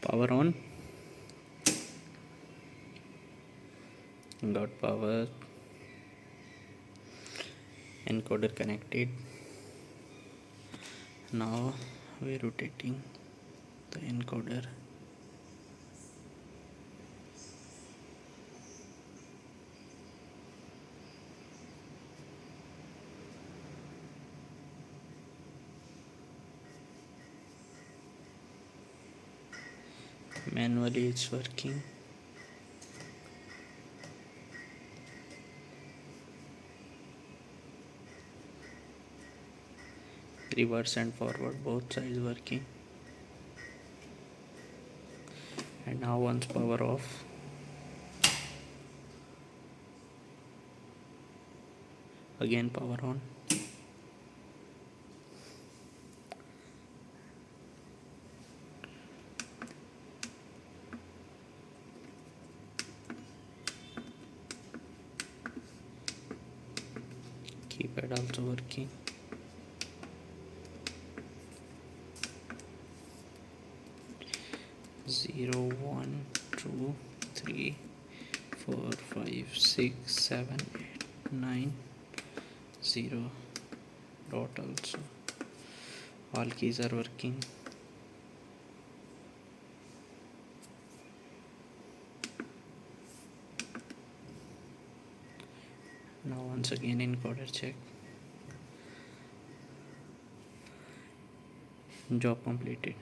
Power on. Got power. Encoder connected. Now we're rotating the encoder. Manually it's working. Reverse and forward both sides working. And now once power off. Again power on. Keypad also working. Zero, 1, 2, 3, 4, 5, 6, 7, 8, 9, 0. Dot also. All keys are working. Now once again encoder check. Job completed.